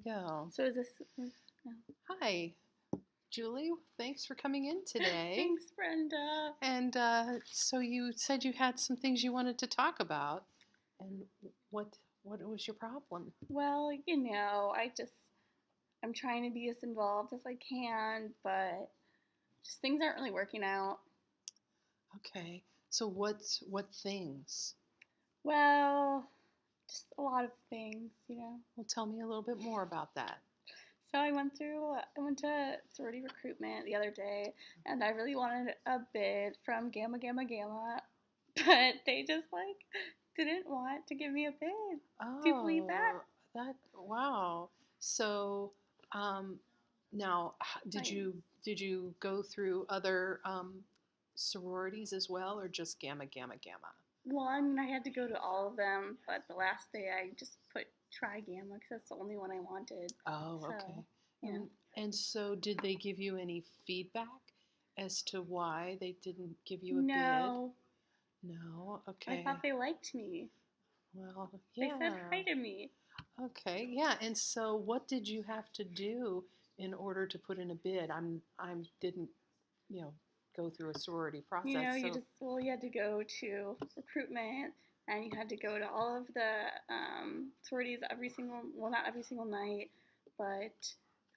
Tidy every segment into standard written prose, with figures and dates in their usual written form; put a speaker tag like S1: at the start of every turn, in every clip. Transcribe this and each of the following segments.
S1: go.
S2: So is this? No.
S1: Hi, Julie. Thanks for coming in today.
S2: Thanks, Brenda.
S1: And so you said you had some things you wanted to talk about. And what was your problem?
S2: Well, I'm trying to be as involved as I can, but just things aren't really working out.
S1: Okay. So what things?
S2: Well, just a lot of things.
S1: Well, tell me a little bit more about that.
S2: So I went to sorority recruitment the other day, and I really wanted a bid from Gamma Gamma Gamma, but they just didn't want to give me a bid. Do you believe that?
S1: Oh, wow. So, um, now did
S2: Like,
S1: you go through other sororities as well, or just Gamma Gamma Gamma?
S2: well, I mean, I had to go to all of them, but the last day I just put Tri Gamma because that's the only one I wanted.
S1: Oh,
S2: So,
S1: okay.
S2: yeah.
S1: And so did they give you any feedback as to why they didn't give you a bid?
S2: No,
S1: No.
S2: I
S1: Okay.
S2: thought they liked me.
S1: Well,
S2: They said
S1: yeah.
S2: hi to me.
S1: Okay. Yeah. And so what did you have to do in order to put in a bid? I didn't, you know, go through a sorority process. So,
S2: You had to go to recruitment and you had to go to all of the sororities well, not every single night, but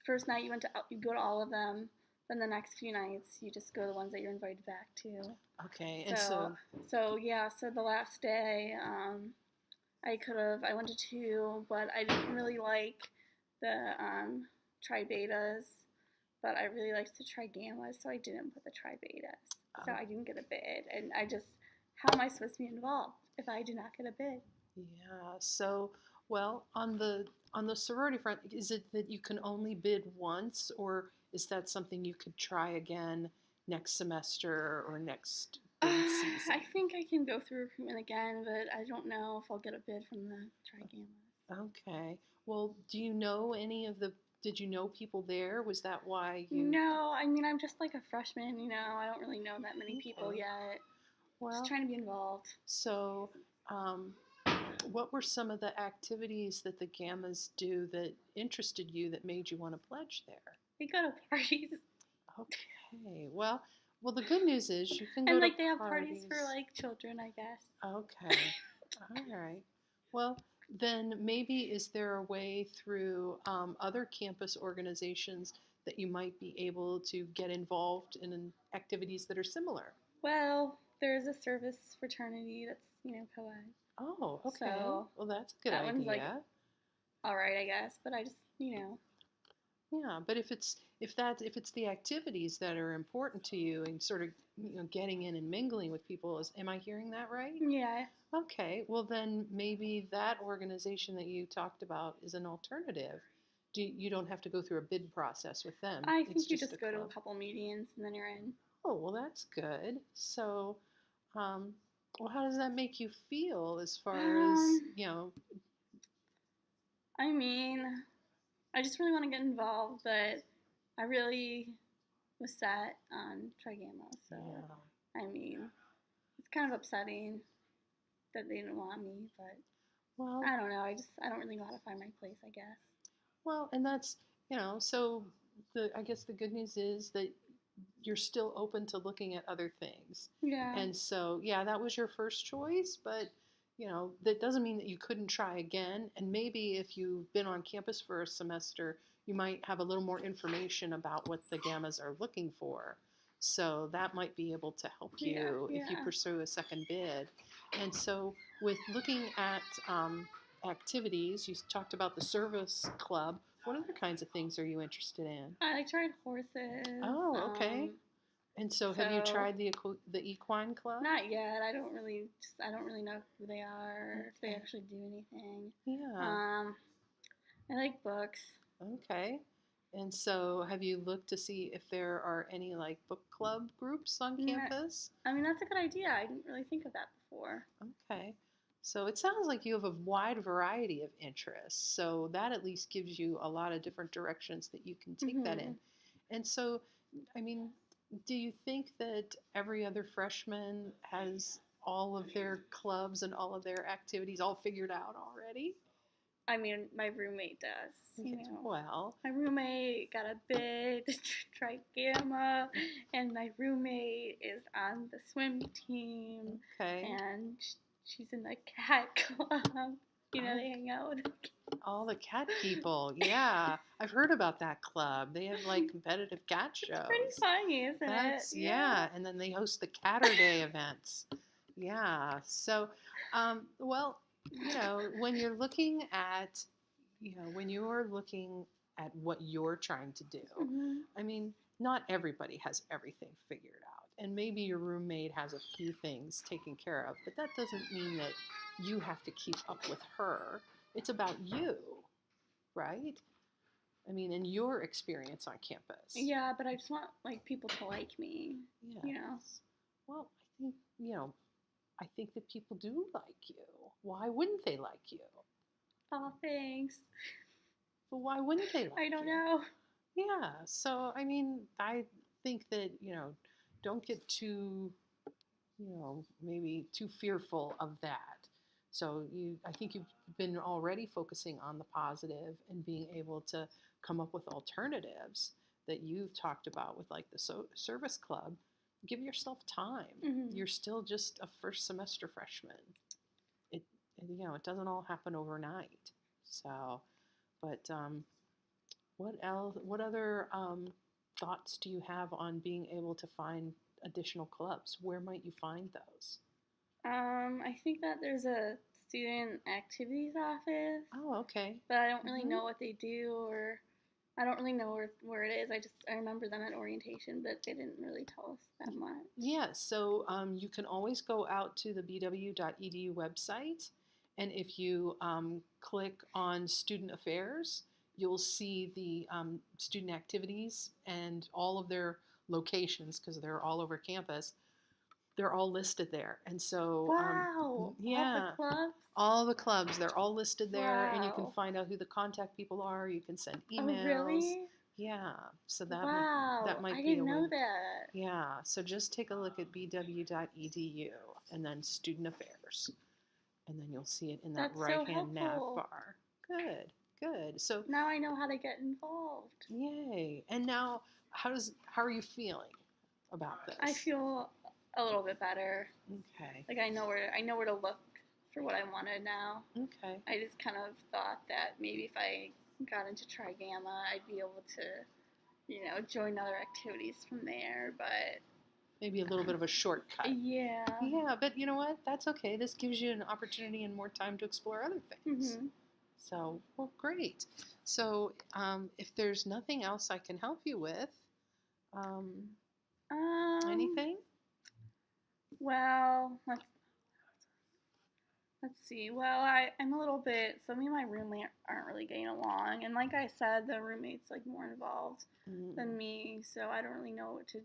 S2: first night you go to all of them. Then the next few nights you just go to the ones that you're invited back to.
S1: okay. And
S2: So,
S1: so,
S2: so the last day, I went to two, but I didn't really like the tri betas, but I really liked the tri gammas, so I didn't put the tri betas. So
S1: oh,
S2: I didn't get a bid, and how am I supposed to be involved if I do not get a bid?
S1: yeah. So, well, on the sorority front, is it that you can only bid once, or is that something you could try again next semester or next bid season?
S2: I think I can go through recruitment again, but I don't know if I'll get a bid from the tri gammas.
S1: Okay. Well, did you know people there? Was that why you?
S2: No, I mean I'm just like a freshman. I don't really know that many people
S1: Okay.
S2: yet. Just
S1: Well,
S2: trying to be involved.
S1: so, um, what were some of the activities that the Gammas do that interested you that made you want to pledge there?
S2: We go to parties.
S1: Okay. Well, the good news is you can go
S2: And
S1: to
S2: they have parties for
S1: parties.
S2: children, I guess.
S1: Okay. All right. Well, then maybe is there a way through other campus organizations that you might be able to get involved in activities that are similar?
S2: Well, there's a service fraternity that's co-ed.
S1: Oh, okay.
S2: So
S1: Well, that's a good
S2: that one's
S1: idea.
S2: all right, I guess. But I just.
S1: Yeah, but if it's the activities that are important to you and sort of getting in and mingling with people, am I hearing that right?
S2: Yeah,
S1: Okay, well then maybe that organization that you talked about is an alternative. You don't have to go through a bid process with them.
S2: I
S1: It's
S2: think you
S1: just a
S2: just go to a
S1: club.
S2: couple meetings and then you're in.
S1: Oh, well that's good. So, um, well, how does that make you feel as far as,
S2: Um,
S1: you know,
S2: I mean, I just really want to get involved, but I really was set on Trigamo, so
S1: yeah.
S2: I mean, it's kind of upsetting that they didn't want me, but
S1: Well,
S2: I don't know. I don't really know how to find my place, I guess.
S1: and that's, so I guess the good news is that you're still open to looking at other things.
S2: Yeah.
S1: And so, yeah, that was your first choice, but that doesn't mean that you couldn't try again. And maybe if you've been on campus for a semester, you might have a little more information about what the gammas are looking for. So that might be able to help
S2: Yeah,
S1: you if you
S2: yeah.
S1: pursue a second bid. And so, with looking at activities, you talked about the service club. What other kinds of things are you interested in?
S2: I tried horses.
S1: Oh, okay. And so, have you
S2: So
S1: tried the equine club?
S2: not yet. I don't really know who they are, if they
S1: Okay.
S2: actually do anything.
S1: Yeah.
S2: Um, I like books.
S1: Okay. And so, have you looked to see if there are any like book club groups on
S2: Not,
S1: campus?
S2: I mean, that's a good idea. I didn't really think of that before.
S1: Okay. So it sounds like you have a wide variety of interests. So that at least gives you a lot of different directions that you can take that
S2: Hmm.
S1: in. And so, I mean, do you think that every other freshman has all of their clubs and all of their activities all figured out already?
S2: I mean, my roommate does. You know,
S1: Well,
S2: my roommate got a bid to try Gamma, and my roommate is on the swim team,
S1: okay.
S2: and she's in the cat club. You know, they hang out with
S1: All the cat people. Yeah. I've heard about that club. They have like competitive cat shows.
S2: It's pretty funny, isn't
S1: That's
S2: it?
S1: yeah. And then they host the Catterday events. Yeah. So, well, when you're looking at, when you're looking at what you're trying to do,
S2: Mm-hmm.
S1: I mean, not everybody has everything figured out. And maybe your roommate has a few things taken care of, but that doesn't mean that you have to keep up with her. It's about you, right? I mean, and your experience on campus.
S2: Yeah, but I just want like people to like me.
S1: Yes.
S2: You know.
S1: Well, I think that people do like you. Why wouldn't they like you?
S2: Oh, thanks.
S1: But why wouldn't they like you?
S2: I don't know.
S1: Yeah. So, I mean, I think that, don't get too, maybe too fearful of that. So I think you've been already focusing on the positive and being able to come up with alternatives that you've talked about with like the service club. Give yourself time.
S2: Mm-hmm.
S1: You're still just a first semester freshman. It doesn't all happen overnight. So, but what else? What other thoughts do you have on being able to find additional clubs? Where might you find those?
S2: I think that there's a student activities office,
S1: Oh, okay.
S2: but I don't really
S1: Mhm.
S2: know what they do, or I don't really know where it is. I remember them at orientation, but they didn't really tell us that much.
S1: Yeah, so you can always go out to the bw.edu website, and if you click on student affairs, you'll see the student activities and all of their locations, because they're all over campus. They're all listed there. And so,
S2: Wow!
S1: yeah,
S2: All the clubs.
S1: all the clubs, they're all listed there, and you can
S2: Wow.
S1: find out who the contact people are. You can send
S2: Oh,
S1: emails.
S2: really?
S1: Yeah, so that
S2: Wow!
S1: might
S2: I
S1: be a
S2: didn't
S1: way.
S2: know that.
S1: Yeah, so just take a look at bw.edu and then student affairs, and then you'll see it in that
S2: That's so
S1: right-hand nav
S2: helpful.
S1: bar. Good, good. So,
S2: Now I know how to get involved.
S1: yay. And now, how are you feeling about this?
S2: I feel a little bit better.
S1: Okay.
S2: Like I know where to look for what I wanted now.
S1: Okay.
S2: I just kind of thought that maybe if I got into Tri Gamma, I'd be able to, join other activities from there. But
S1: Maybe a little bit of a shortcut.
S2: yeah.
S1: Yeah, but you know what? That's okay. This gives you an opportunity and more time to explore other things.
S2: Mhm.
S1: So, well, great. So, if there's nothing else I can help you with, anything?
S2: Well, let's see. Well, I'm a little bit. So me and my roommate aren't really getting along, and like I said, the roommate's like more involved than me, so I don't really know what to.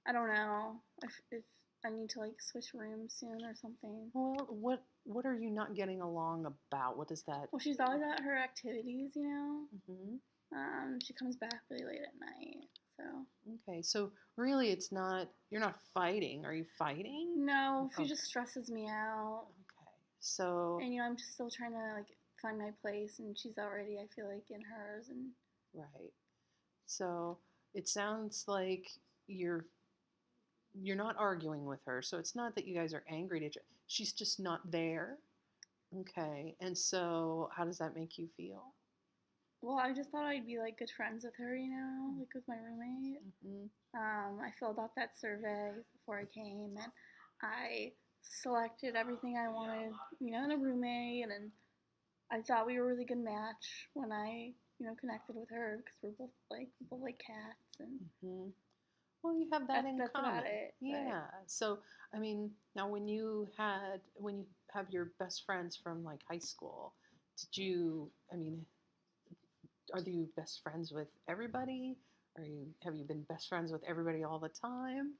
S2: I don't know if I need to like switch rooms soon or something.
S1: Well, what are you not getting along about? What is that?
S2: Well, she's always at her activities,
S1: Hmm.
S2: She comes back really late at night, so.
S1: Okay, so really, you're not fighting. Are you fighting?
S2: No, she
S1: Okay.
S2: just stresses me out.
S1: Okay, so
S2: And I'm just still trying to like find my place, and she's already, I feel like, in hers. And
S1: right. So it sounds like you're not arguing with her. So it's not that you guys are angry at each other. She's just not there. Okay, and so how does that make you feel?
S2: well, I just thought I'd be like good friends with her, like with my roommate.
S1: Hmm.
S2: I filled out that survey before I came, and I selected everything I wanted, in a roommate, and I thought we were a really good match when I, connected with her because we both like cats, and
S1: Hmm. Well, you have that in
S2: that's
S1: common.
S2: about it.
S1: Yeah. So, I mean, now when you have your best friends from like high school, I mean, are you best friends with everybody? Have you been best friends with everybody all the time?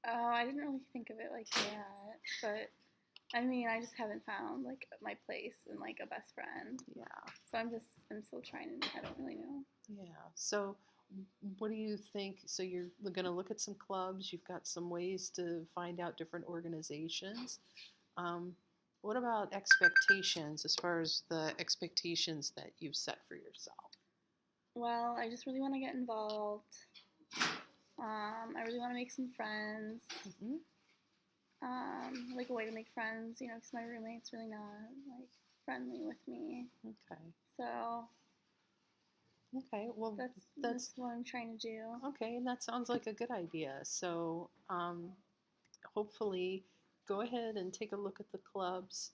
S2: Oh, I didn't really think of it like that, but I mean, I just haven't found like my place and like a best friend.
S1: Yeah.
S2: So I'm still trying, and I don't really know.
S1: Yeah. So, what do you think? So, you're going to look at some clubs. You've got some ways to find out different organizations. Um, What about expectations, as far as the expectations that you've set for yourself?
S2: Well, I just really want to get involved. I really want to make some friends.
S1: Hmm.
S2: Like a way to make friends, because my roommate's really not like friendly with me.
S1: Okay.
S2: So
S1: Okay. Well,
S2: that's what I'm trying to do.
S1: okay, and that sounds like a good idea. So, hopefully, go ahead and take a look at the clubs.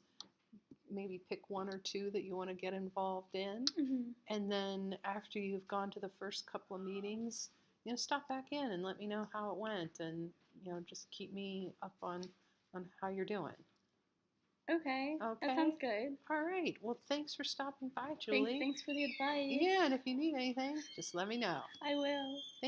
S1: Maybe pick one or two that you want to get involved in.
S2: Hmm.
S1: And then after you've gone to the first couple of meetings, stop back in and let me know how it went, and just keep me up on how you're doing.
S2: Okay, that
S1: Okay.
S2: sounds good.
S1: All right. Well, thanks for stopping by,
S2: Thanks,
S1: Julie.
S2: thanks for the advice.
S1: Yeah, and if you need anything, just let me know.
S2: I will.
S1: Thank